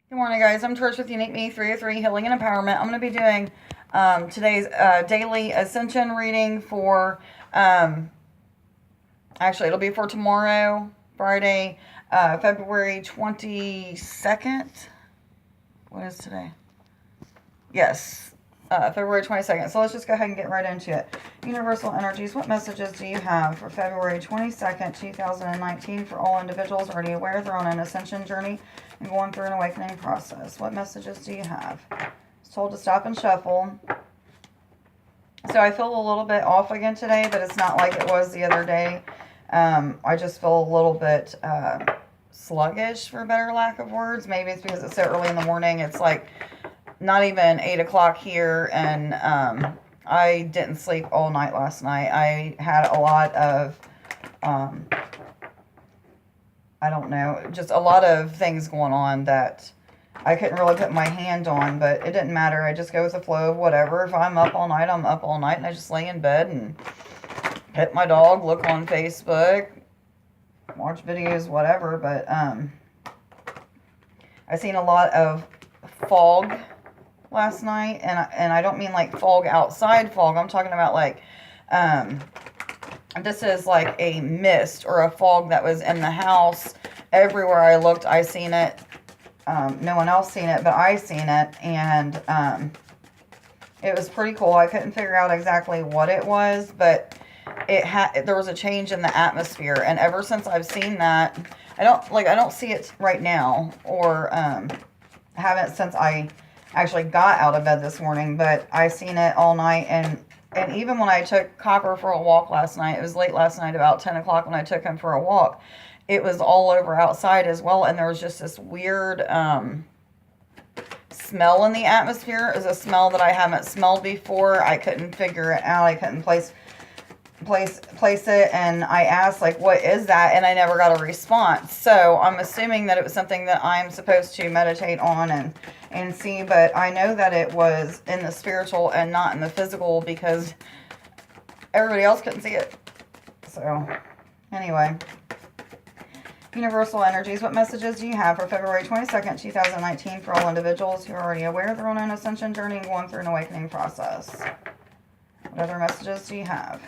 Good morning, guys. I'm Trish with Unique Me 303 Healing and Empowerment. I'm going to be doing today's daily Ascension reading for, actually, it'll be for tomorrow, Friday, February 22nd. What is today? Yes, February 22nd. So let's just go ahead and get right into it. Universal energies, what messages do you have for February 22nd, 2019 for all individuals already aware they're on an ascension journey and going through an awakening process? What messages do you have? It's told to stop and shuffle. So I feel a little bit off again today, but it's not like it was the other day. I just feel a little bit sluggish, for a better lack of words. Maybe it's because it's so early in the morning. It's like not even 8 o'clock here, and I didn't sleep all night last night. I had a lot of, I don't know, just a lot of things going on that I couldn't really put my hand on, but it didn't matter. I just go with the flow of whatever. If I'm up all night, I'm up all night, and I just lay in bed and pet my dog, look on Facebook, watch videos, whatever. But I seen a lot of fog last night, and I don't mean like fog outside fog. I'm talking about like this is like a mist or a fog that was in the house. Everywhere I looked, I seen it. No one else seen it, but I seen it, and it was pretty cool. I couldn't figure out exactly what it was, but there was a change in the atmosphere, and ever since I've seen that, I don't see it right now, or haven't since I actually got out of bed this morning, but I seen it all night, and even when I took Copper for a walk last night, it was late last night, about 10 o'clock when I took him for a walk, it was all over outside as well, and there was just this weird smell in the atmosphere. It was a smell that I haven't smelled before. I couldn't figure it out. I couldn't place it, and I asked, like, what is that? And I never got a response. So I'm assuming that it was something that I'm supposed to meditate on and see, but I know that it was in the spiritual and not in the physical because everybody else couldn't see it. So anyway, universal energies, what messages do you have for February 22nd, 2019 for all individuals who are already aware they're on an ascension journey and going through an awakening process? What other messages do you have?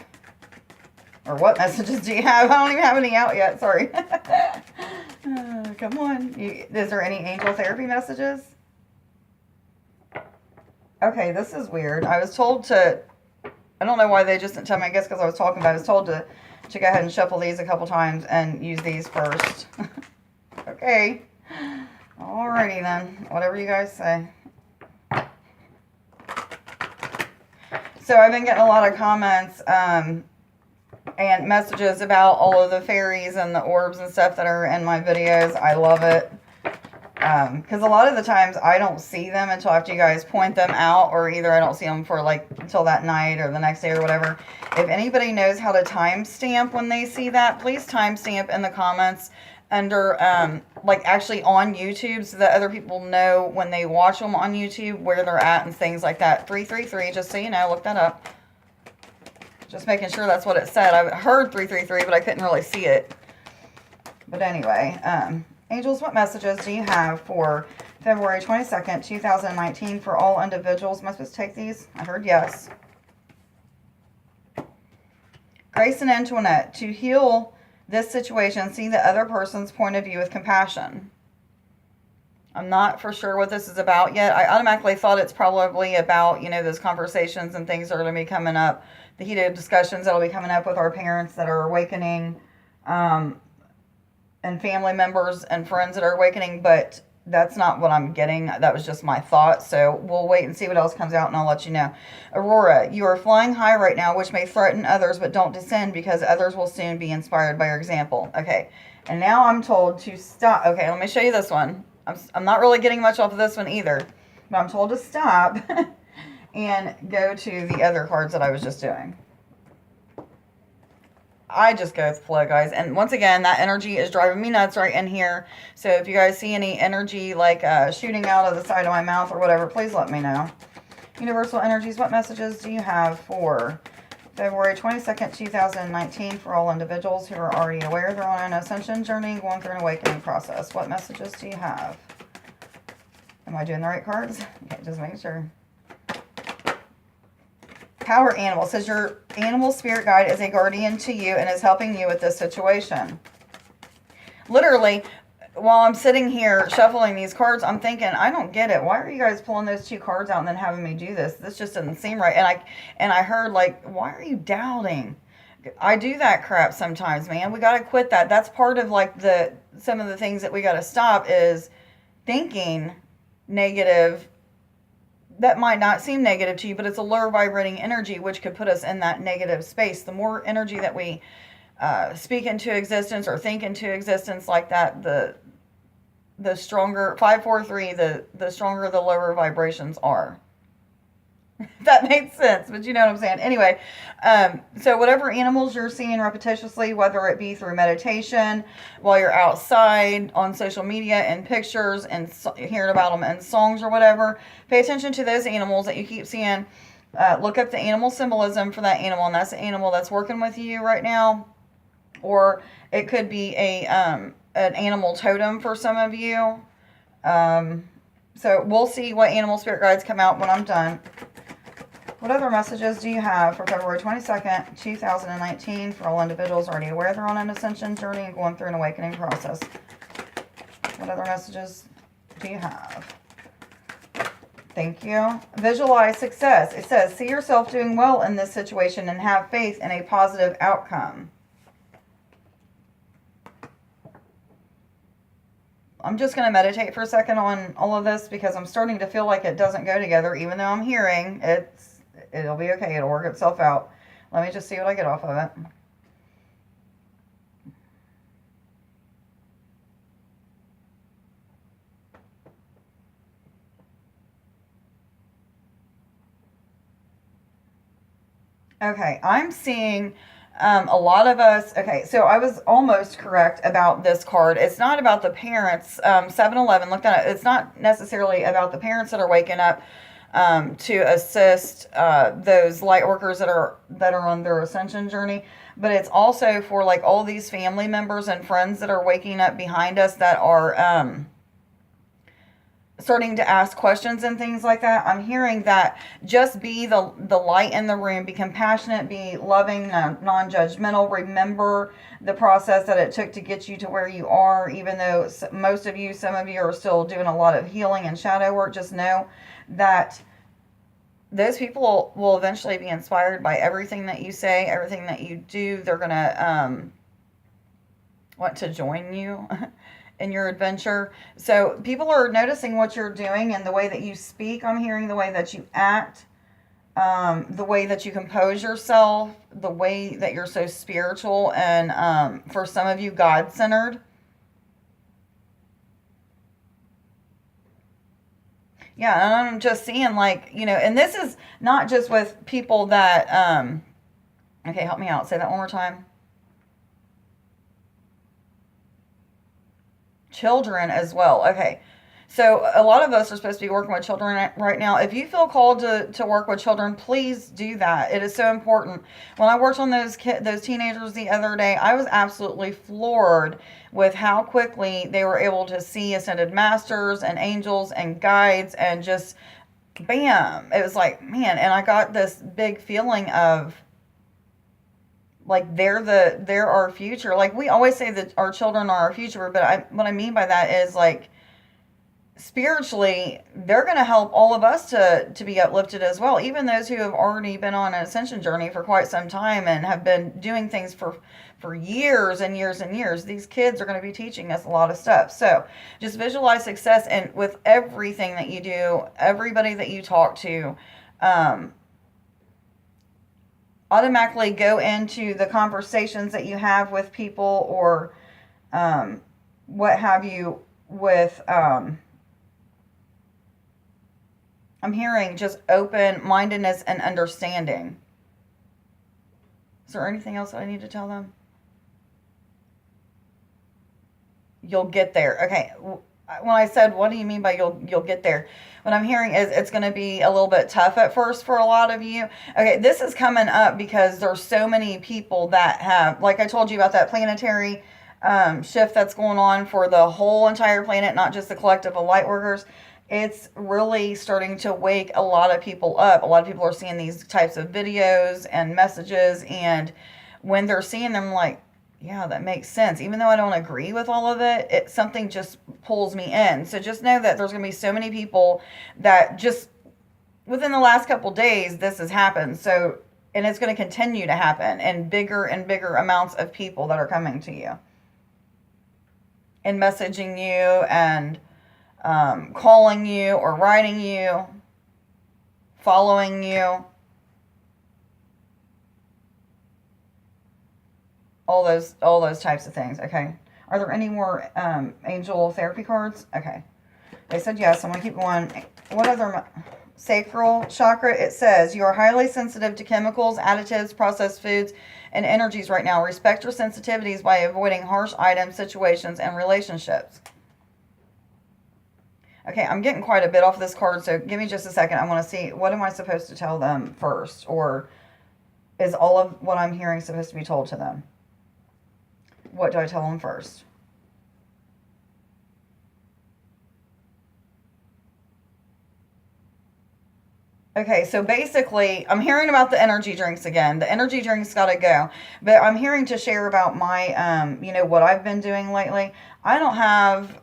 Or what messages do you have? I don't even have any out yet. Sorry. Come on. Is there any angel therapy messages? Okay, this is weird. I was told to... I don't know why they just didn't tell me. I guess because I was talking, but I was told to go ahead and shuffle these a couple times and use these first. Okay. Alrighty then. Whatever you guys say. So I've been getting a lot of comments... and messages about all of the fairies and the orbs and stuff that are in my videos. I love it. Because a lot of the times I don't see them until after you guys point them out, or either I don't see them for like until that night or the next day or whatever. If anybody knows how to timestamp when they see that, please timestamp in the comments under, like actually on YouTube, so that other people know when they watch them on YouTube where they're at and things like that. 333, just so you know, look that up. Just making sure that's what it said. I heard 333, but I couldn't really see it. But anyway, angels, what messages do you have for February 22nd, 2019 for all individuals? Am I supposed to take these? I heard yes. Grace and Antoinette, to heal this situation, see the other person's point of view with compassion. I'm not for sure what this is about yet. I automatically thought it's probably about, you know, those conversations and things that are going to be coming up, the heated discussions that will be coming up with our parents that are awakening, and family members and friends that are awakening, but that's not what I'm getting. That was just my thought, so we'll wait and see what else comes out, and I'll let you know. Aurora, you are flying high right now, which may threaten others, but don't descend, because others will soon be inspired by your example. Okay, and now I'm told to stop. Okay, let me show you this one. I'm not really getting much off of this one either, but I'm told to stop and go to the other cards that I was just doing. I just go with the flow, guys. And once again, that energy is driving me nuts right in here. So if you guys see any energy like shooting out of the side of my mouth or whatever, please let me know. Universal energies, what messages do you have for February 22nd, 2019 for all individuals who are already aware they're on an ascension journey going through an awakening process? What messages do you have? Am I doing the right cards? Okay, just making sure. Power animal says your animal spirit guide is a guardian to you and is helping you with this situation. Literally, while I'm sitting here shuffling these cards, I'm thinking, I don't get it. Why are you guys pulling those two cards out and then having me do this? This just doesn't seem right. And I heard, like, why are you doubting? I do that crap sometimes, man. We got to quit that. That's part of, like, some of the things that we got to stop is thinking negative. That might not seem negative to you, but it's a lower vibrating energy, which could put us in that negative space. The more energy that we speak into existence or think into existence like that, the stronger, 543, the stronger the lower vibrations are. That makes sense, but you know what I'm saying. Anyway, so whatever animals you're seeing repetitiously, whether it be through meditation, while you're outside, on social media, in pictures, and hearing about them in songs or whatever, pay attention to those animals that you keep seeing. Look up the animal symbolism for that animal, and that's the animal that's working with you right now. Or it could be an animal totem for some of you. So we'll see what animal spirit guides come out when I'm done. What other messages do you have for February 22nd, 2019 for all individuals already aware they're on an ascension journey and going through an awakening process? What other messages do you have? Thank you. Visualize success. It says, see yourself doing well in this situation and have faith in a positive outcome. I'm just going to meditate for a second on all of this because I'm starting to feel like it doesn't go together, even though I'm hearing it'll be okay. It'll work itself out. Let me just see what I get off of it. Okay, I'm seeing a lot of us. Okay, so I was almost correct about this card. It's not about the parents. 7-Eleven, looked at it. It's not necessarily about the parents that are waking up to assist those light workers that are on their ascension journey, but it's also for like all these family members and friends that are waking up behind us that are starting to ask questions and things like that. I'm hearing that just be the light in the room, be compassionate, be loving, non-judgmental. Remember the process that it took to get you to where you are, even though some of you are still doing a lot of healing and shadow work. Just know that those people will eventually be inspired by everything that you say, everything that you do. They're going to want to join you in your adventure. So people are noticing what you're doing and the way that you speak. I'm hearing the way that you act, the way that you compose yourself, the way that you're so spiritual and for some of you, God-centered. Yeah, and I'm just seeing like, and this is not just with people that, okay, help me out. Say that one more time. Children as well. Okay. So a lot of us are supposed to be working with children right now. If you feel called to work with children, please do that. It is so important. When I worked on those teenagers the other day, I was absolutely floored with how quickly they were able to see ascended masters and angels and guides and just bam. It was like, man, and I got this big feeling of like they're our future. Like we always say that our children are our future, but what I mean by that is like spiritually, they're going to help all of us to be uplifted as well. Even those who have already been on an ascension journey for quite some time and have been doing things for years and years and years. These kids are going to be teaching us a lot of stuff. So just visualize success, and with everything that you do, everybody that you talk to, automatically go into the conversations that you have with people or what have you with I'm hearing just open-mindedness and understanding. Is there anything else I need to tell them? You'll get there. Okay. When I said, what do you mean by you'll get there? What I'm hearing is it's going to be a little bit tough at first for a lot of you. Okay, this is coming up because there's so many people that have, like I told you about that planetary shift that's going on for the whole entire planet, not just the collective of light workers. It's really starting to wake a lot of people up. A lot of people are seeing these types of videos and messages, and when they're seeing them, like, yeah, that makes sense. Even though I don't agree with all of it, something just pulls me in. So just know that there's going to be so many people that just within the last couple days, this has happened. So, and it's going to continue to happen, and bigger amounts of people that are coming to you and messaging you and calling you or writing you, following you. All those types of things. Okay. Are there any more angel therapy cards? Okay. They said yes. I'm going to keep going. What other? Sacral chakra. It says you are highly sensitive to chemicals, additives, processed foods, and energies right now. Respect your sensitivities by avoiding harsh items, situations, and relationships. Okay, I'm getting quite a bit off this card, so give me just a second. I want to see, what am I supposed to tell them first? Or is all of what I'm hearing supposed to be told to them? What do I tell them first? Okay, so basically, I'm hearing about the energy drinks again. The energy drinks got to go. But I'm hearing to share about my, what I've been doing lately. I don't have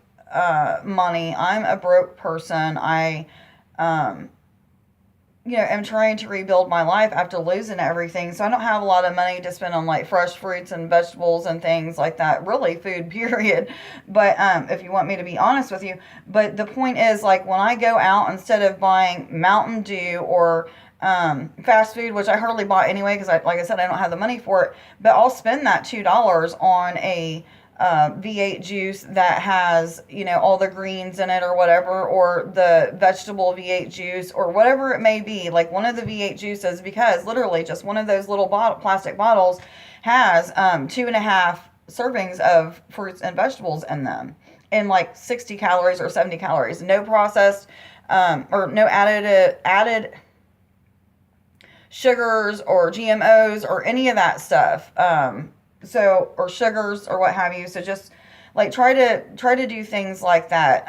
money. I'm a broke person. I, am trying to rebuild my life after losing everything. So I don't have a lot of money to spend on like fresh fruits and vegetables and things like that. Really, food, period. But if you want me to be honest with you. But the point is, like, when I go out, instead of buying Mountain Dew or fast food, which I hardly bought anyway, because like I said, I don't have the money for it. But I'll spend that $2 on a V8 juice that has, all the greens in it or whatever, or the vegetable V8 juice or whatever it may be, like one of the V8 juices, because literally just one of those little plastic bottles has 2.5 servings of fruits and vegetables in them, and like 60 calories or 70 calories, no processed or no added sugars or GMOs or any of that stuff. Or sugars or what have you. So just like try to do things like that.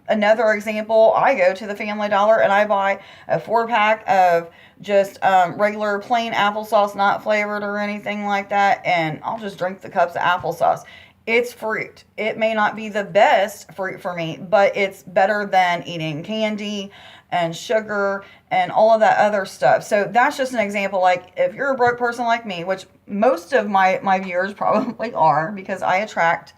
Another example, I go to the Family Dollar and I buy a 4-pack of just regular plain applesauce, not flavored or anything like that, and I'll just drink the cups of applesauce. It's fruit. It may not be the best fruit for me, but it's better than eating candy and sugar and all of that other stuff. So that's just an example. Like, if you're a broke person like me, which most of my viewers probably are, because I attract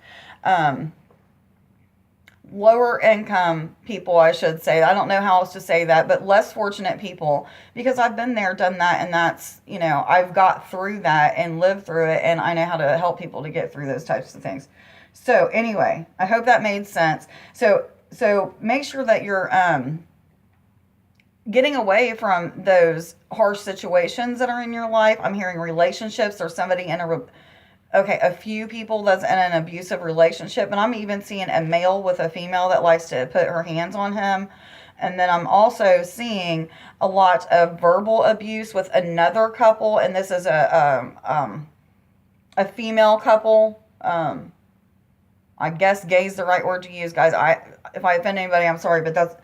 lower income people, I should say. I don't know how else to say that, but less fortunate people, because I've been there, done that, and that's, I've got through that and lived through it, and I know how to help people to get through those types of things. So anyway, I hope that made sense. So make sure that you're getting away from those harsh situations that are in your life. I'm hearing relationships, or somebody in a few people that's in an abusive relationship. And I'm even seeing a male with a female that likes to put her hands on him. And then I'm also seeing a lot of verbal abuse with another couple. And this is a female couple. I guess gay is the right word to use, guys. If I offend anybody, I'm sorry, but that's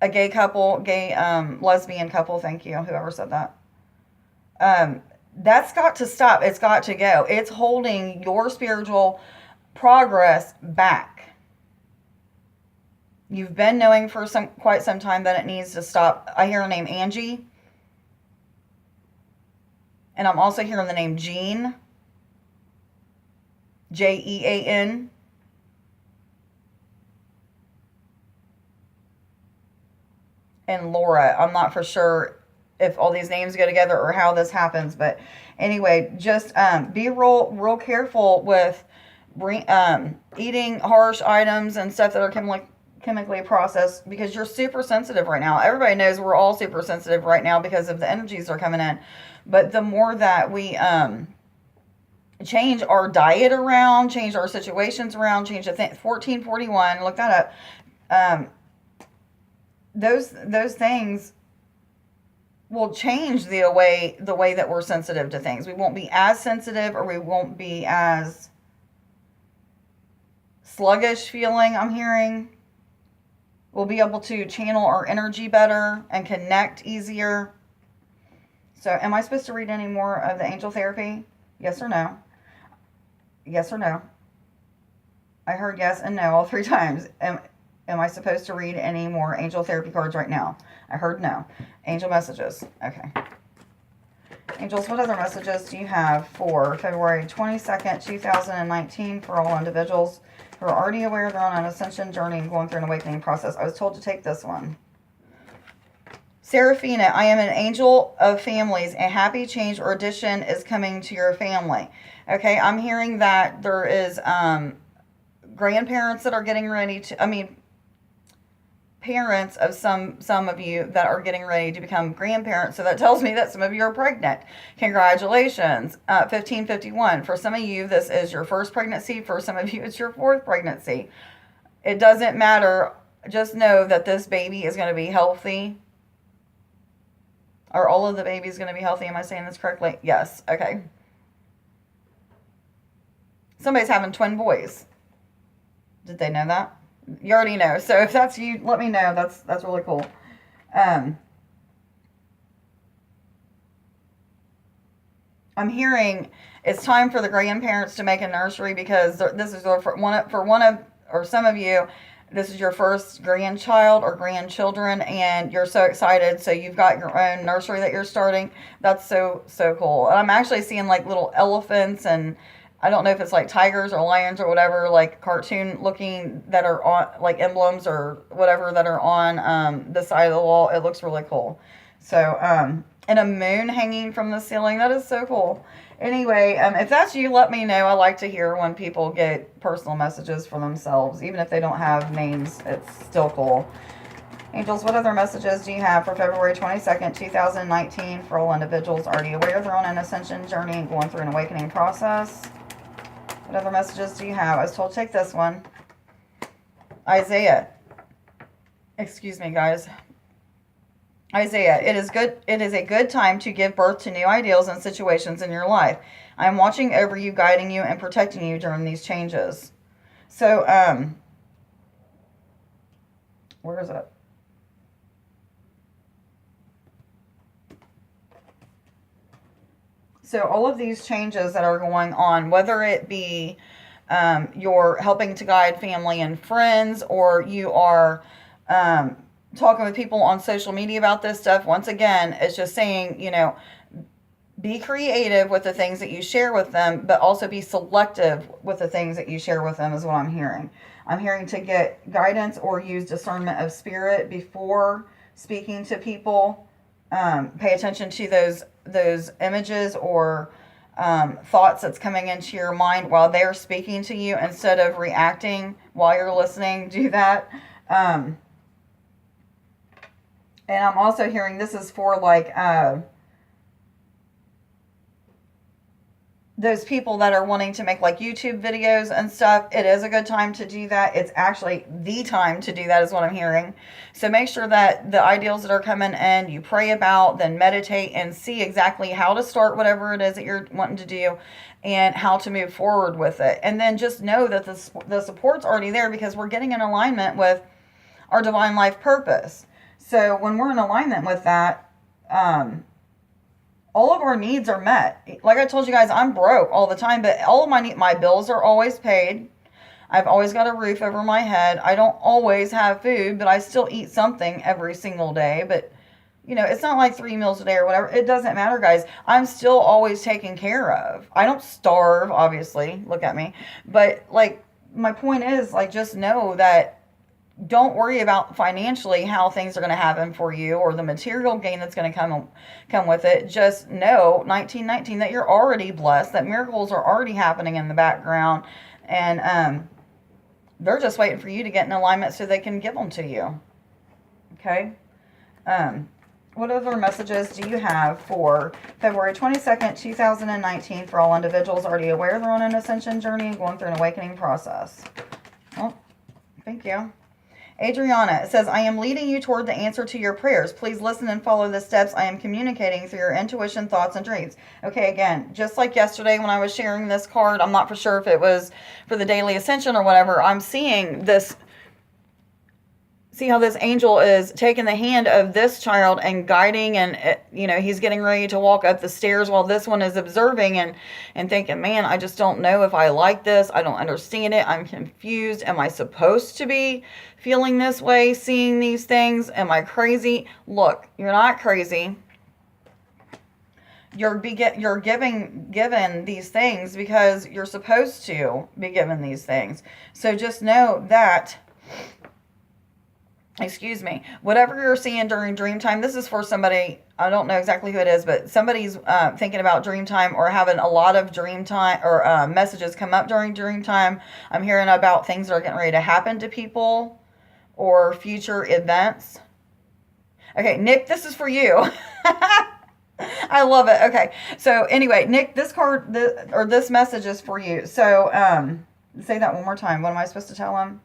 a gay couple, lesbian couple. Thank you, whoever said that. That's got to stop. It's got to go. It's holding your spiritual progress back. You've been knowing for quite some time that it needs to stop. I hear the name Angie. And I'm also hearing the name Jean. Jean. And Laura. I'm not for sure if all these names go together or how this happens, but anyway, just be real careful with eating harsh items and stuff that are chemically processed, because you're super sensitive right now. Everybody knows we're all super sensitive right now because of the energies that are coming in. But the more that we change our diet around, change our situations around, change the 1441, look that up. Those things will change the way that we're sensitive to things. We won't be as sensitive, or we won't be as sluggish feeling I'm hearing. We'll be able to channel our energy better and connect easier. So am I supposed to read any more of the angel therapy? Yes or no? Yes or no? I heard yes and no all 3 times. Am I supposed to read any more angel therapy cards right now? I heard no. Angel messages. Okay. Angels, what other messages do you have for February 22nd, 2019 for all individuals who are already aware they're on an ascension journey and going through an awakening process? I was told to take this one. Seraphina, I am an angel of families. A happy change or addition is coming to your family. Okay, I'm hearing that there is grandparents that are getting ready to, parents of some of you that are getting ready to become grandparents. So that tells me that some of you are pregnant. Congratulations. 1551. For some of you, this is your first pregnancy. For some of you, it's your 4th pregnancy. It doesn't matter. Just know that this baby is going to be healthy. Are all of the babies going to be healthy? Am I saying this correctly? Yes. Okay. Somebody's having twin boys. Did they know that? You already know. So if that's you, let me know. That's really cool. I'm hearing it's time for the grandparents to make a nursery, because this is some of you, this is your first grandchild or grandchildren, and you're so excited. So you've got your own nursery that you're starting. That's so cool. And I'm actually seeing like little elephants, and I don't know if it's like tigers or lions or whatever, like cartoon looking, that are on like emblems or whatever that are on the side of the wall. It looks really cool. So, and a moon hanging from the ceiling. That is so cool. Anyway, if that's you, let me know. I like to hear when people get personal messages for themselves. Even if they don't have names, it's still cool. Angels, what other messages do you have for February 22nd, 2019 for all individuals already aware they're on an ascension journey and going through an awakening process? What other messages do you have? I was told to take this one. Isaiah. Excuse me, guys. Isaiah, it is a good time to give birth to new ideals and situations in your life. I am watching over you, guiding you, and protecting you during these changes. So, where is it? So all of these changes that are going on, whether it be you're helping to guide family and friends, or you are talking with people on social media about this stuff, once again, it's just saying, be creative with the things that you share with them, but also be selective with the things that you share with them is what I'm hearing. I'm hearing to get guidance or use discernment of spirit before speaking to people. Pay attention to those images or thoughts that's coming into your mind while they're speaking to you, instead of reacting while you're listening. Do that. And I'm also hearing this is for like those people that are wanting to make like YouTube videos and stuff. It is a good time to do that. It's actually the time to do that is what I'm hearing. So make sure that the ideals that are coming in, you pray about, then meditate and see exactly how to start whatever it is that you're wanting to do and how to move forward with it. And then just know that the support's already there, because we're getting in alignment with our divine life purpose. So when we're in alignment with that, all of our needs are met. Like I told you guys, I'm broke all the time, but all of my bills are always paid. I've always got a roof over my head. I don't always have food, but I still eat something every single day. But, it's not like 3 meals a day or whatever. It doesn't matter, guys. I'm still always taken care of. I don't starve, obviously. Look at me. But, my point is, just know that don't worry about financially how things are going to happen for you, or the material gain that's going to come with it. Just know, 1919, that you're already blessed, that miracles are already happening in the background, and they're just waiting for you to get in alignment so they can give them to you. Okay? What other messages do you have for February 22nd, 2019 for all individuals already aware they're on an ascension journey and going through an awakening process? Well, thank you. Adriana, it says, I am leading you toward the answer to your prayers. Please listen and follow the steps I am communicating through your intuition, thoughts, and dreams. Okay, again, just like yesterday when I was sharing this card, I'm not for sure if it was for the daily ascension or whatever. I'm seeing this. See how this angel is taking the hand of this child and guiding, and he's getting ready to walk up the stairs while this one is observing and thinking, man, I just don't know if I like this. I don't understand it. I'm confused. Am I supposed to be feeling this way, seeing these things? Am I crazy? Look, you're not crazy. You're given these things because you're supposed to be given these things. So just know that, excuse me, whatever you're seeing during dream time, this is for somebody, I don't know exactly who it is, but somebody's thinking about dream time or having a lot of dream time or messages come up during dream time. I'm hearing about things that are getting ready to happen to people or future events. Okay, Nick, this is for you. I love it. Okay, so anyway, Nick, this card, this message is for you. So say that one more time. What am I supposed to tell him?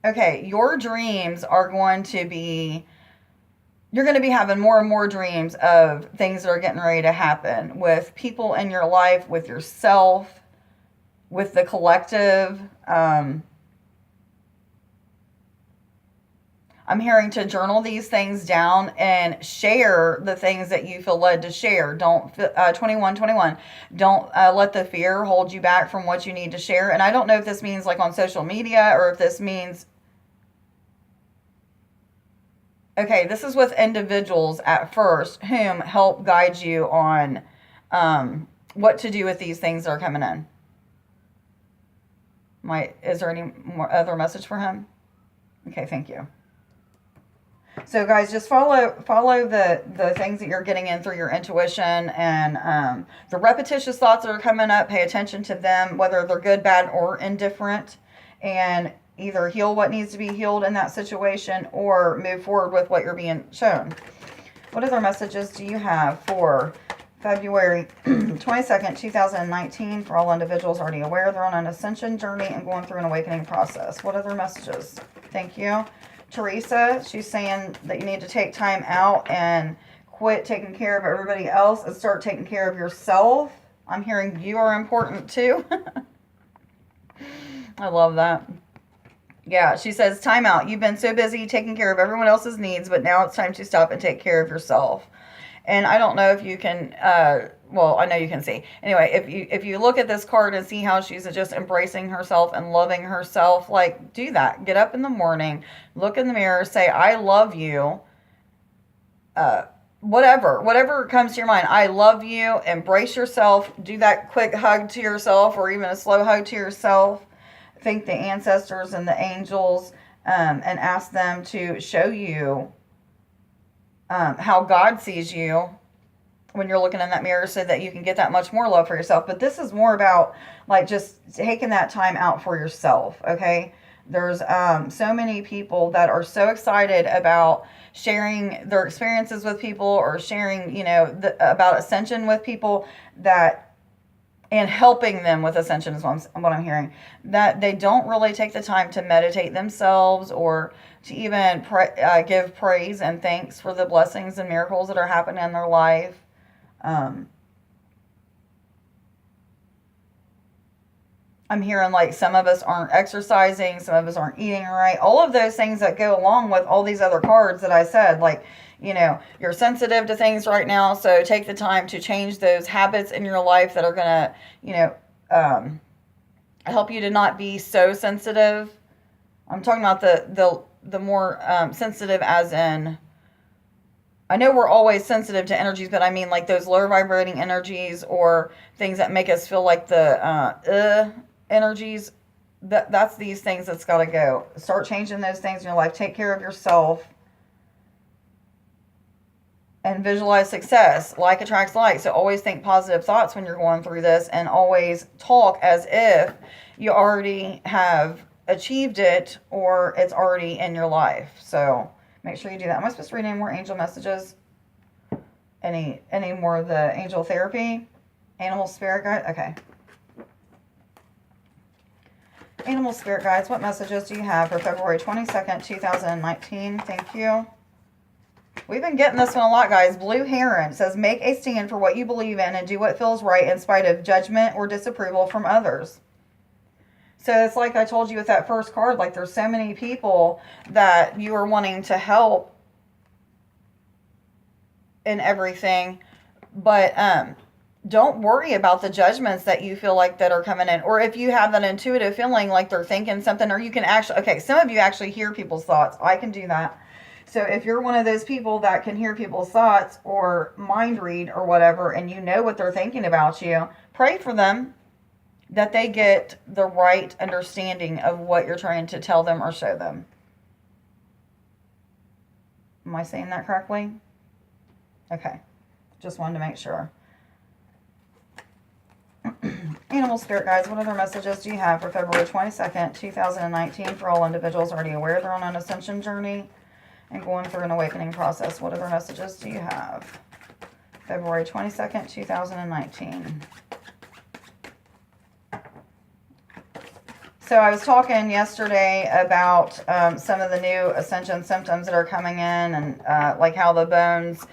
Okay, your dreams are going to be, you're going to be having more and more dreams of things that are getting ready to happen with people in your life, with yourself, with the collective. I'm hearing to journal these things down and share the things that you feel led to share. Don't, 2121, don't let the fear hold you back from what you need to share. And I don't know if this means like on social media or if this means, okay, this is with individuals at first whom help guide you on what to do with these things that are coming in. Is there any more other message for him? Okay, thank you. So guys, just follow the things that you're getting in through your intuition, and the repetitious thoughts that are coming up, pay attention to them, whether they're good, bad, or indifferent, and either heal what needs to be healed in that situation or move forward with what you're being shown. What other messages do you have for February 22nd, 2019 for all individuals already aware they're on an ascension journey and going through an awakening process? What other messages? Thank you. Teresa, she's saying that you need to take time out and quit taking care of everybody else and start taking care of yourself. I'm hearing you are important too. I love that. Yeah, she says, time out. You've been so busy taking care of everyone else's needs, but now it's time to stop and take care of yourself. And I don't know if you can, well, I know you can see. Anyway, if you look at this card and see how she's just embracing herself and loving herself, like, do that. Get up in the morning, look in the mirror, say, I love you. Whatever comes to your mind. I love you. Embrace yourself. Do that quick hug to yourself or even a slow hug to yourself. Thank the ancestors and the angels and ask them to show you how God sees you when you're looking in that mirror so that you can get that much more love for yourself. But this is more about like just taking that time out for yourself, okay? There's so many people that are so excited about sharing their experiences with people or sharing, about ascension with people and helping them with ascension is what I'm hearing, that they don't really take the time to meditate themselves or to even give praise and thanks for the blessings and miracles that are happening in their life. I'm hearing like some of us aren't exercising, some of us aren't eating right. All of those things that go along with all these other cards that I said, like, you're sensitive to things right now, so take the time to change those habits in your life that are going to, help you to not be so sensitive. I'm talking about the more sensitive as in, I know we're always sensitive to energies, but I mean like those lower vibrating energies or things that make us feel like the energies. That's these things that's got to go. Start changing those things in your life. Take care of yourself. And visualize success. Like attracts like. So always think positive thoughts when you're going through this, and always talk as if you already have achieved it or it's already in your life. So make sure you do that. Am I supposed to read any more angel messages? Any more of the angel therapy? Animal spirit guide? Okay. Animal spirit guides, what messages do you have for February 22nd, 2019? Thank you. We've been getting this one a lot, guys. Blue Heron says, make a stand for what you believe in and do what feels right in spite of judgment or disapproval from others. So it's like I told you with that first card, like there's so many people that you are wanting to help in everything, but don't worry about the judgments that you feel like that are coming in. Or if you have that intuitive feeling like they're thinking something, or you can actually, okay, some of you actually hear people's thoughts. I can do that. So if you're one of those people that can hear people's thoughts or mind read or whatever, and you know what they're thinking about you, pray for them that they get the right understanding of what you're trying to tell them or show them. Am I saying that correctly? Okay. Just wanted to make sure. Animal spirit guides, what other messages do you have for February 22nd, 2019 for all individuals already aware they're on an ascension journey and going through an awakening process? What other messages do you have? February 22nd, 2019. So I was talking yesterday about some of the new ascension symptoms that are coming in, and like how the bones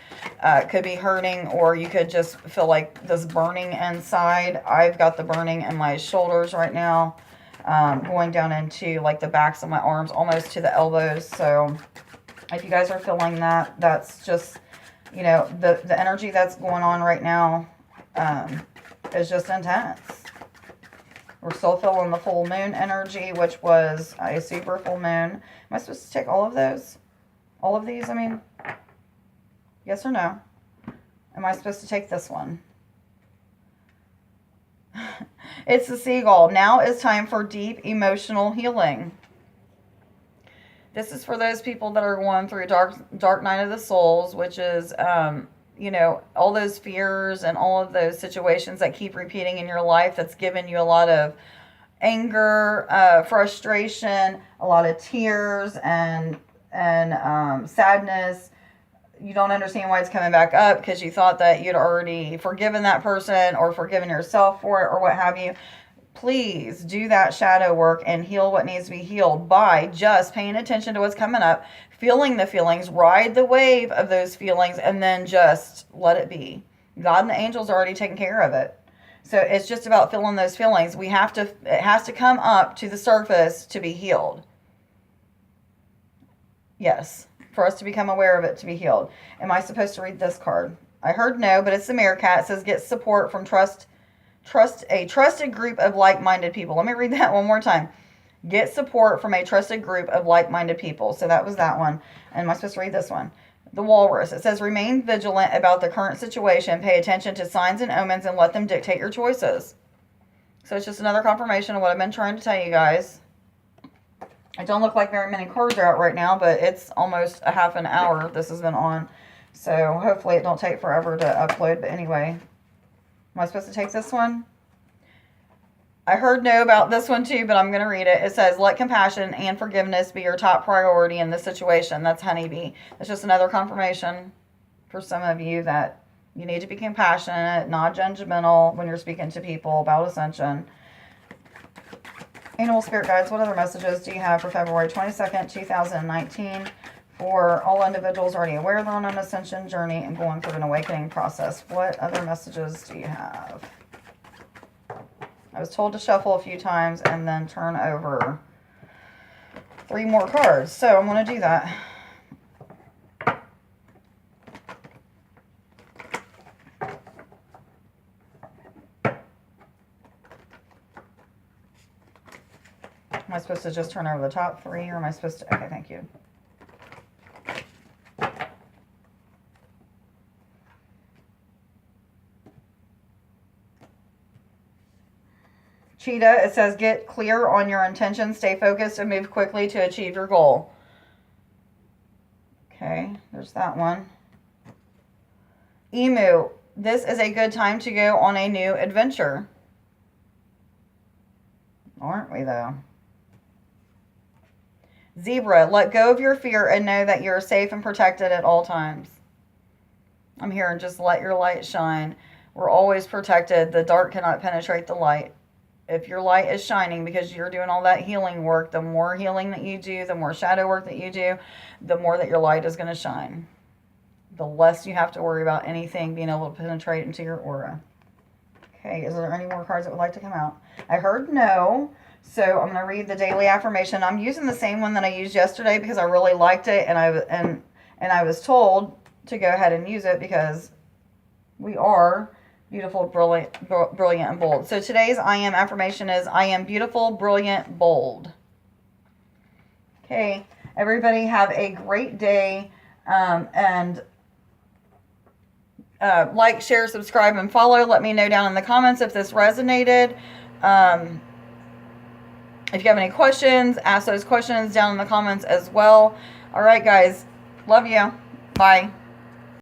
could be hurting, or you could just feel like this burning inside. I've got the burning in my shoulders right now, going down into like the backs of my arms, almost to the elbows. So if you guys are feeling that, that's just, you know, the energy that's going on right now is just intense. We're still feeling the full moon energy, which was a super full moon. Am I supposed to take all of those? All of these, I mean? Yes or no? Am I supposed to take this one? It's the seagull. Now is time for deep emotional healing. This is for those people that are going through dark night of the souls, which is, you know, all those fears and all of those situations that keep repeating in your life that's given you a lot of anger, frustration, a lot of tears and sadness. You don't understand why it's coming back up because you thought that you'd already forgiven that person or forgiven yourself for it or what have you. Please do that shadow work and heal what needs to be healed by just paying attention to what's coming up, feeling the feelings, ride the wave of those feelings, and then just let it be. God and the angels are already taking care of it. So it's just about feeling those feelings. It has to come up to the surface to be healed. Yes, for us to become aware of it to be healed. Am I supposed to read this card? I heard no, but it's the meerkat. It says get support from a trusted group of like-minded people. Let me read that one more time. Get support from a trusted group of like-minded people. So that was that one. And am I supposed to read this one? The walrus. It says remain vigilant about the current situation. Pay attention to signs and omens and let them dictate your choices. So it's just another confirmation of what I've been trying to tell you guys. I don't look like very many cards are out right now, but it's almost a half an hour this has been on. So hopefully it don't take forever to upload. But anyway, am I supposed to take this one? I heard no about this one too, but I'm going to read it. It says, let compassion and forgiveness be your top priority in this situation. That's honeybee. It's just another confirmation for some of you that you need to be compassionate, not judgmental when you're speaking to people about ascension. Animal spirit guides, what other messages do you have for February 22nd, 2019 for all individuals already aware they're on an ascension journey and going through an awakening process? What other messages do you have? I was told to shuffle a few times and then turn over 3 more cards. So I'm going to do that. Am I supposed to just turn over the top 3 or am I supposed to? Okay, thank you. Cheetah, it says, get clear on your intentions, stay focused, and move quickly to achieve your goal. Okay, there's that one. Emu, this is a good time to go on a new adventure. Aren't we, though? Zebra, let go of your fear and know that you're safe and protected at all times. I'm here and just let your light shine. We're always protected. The dark cannot penetrate the light. If your light is shining because you're doing all that healing work, the more healing that you do, the more shadow work that you do, the more that your light is going to shine. The less you have to worry about anything being able to penetrate into your aura. Okay, is there any more cards that would like to come out? I heard no, so I'm going to read the daily affirmation. I'm using the same one that I used yesterday because I really liked it, and I was told to go ahead and use it because we are beautiful, brilliant, and bold. So today's I am affirmation is I am beautiful, brilliant, bold. Okay, everybody have a great day, and like, share, subscribe, and follow. Let me know down in the comments if this resonated. If you have any questions, ask those questions down in the comments as well. All right, guys. Love you. Bye.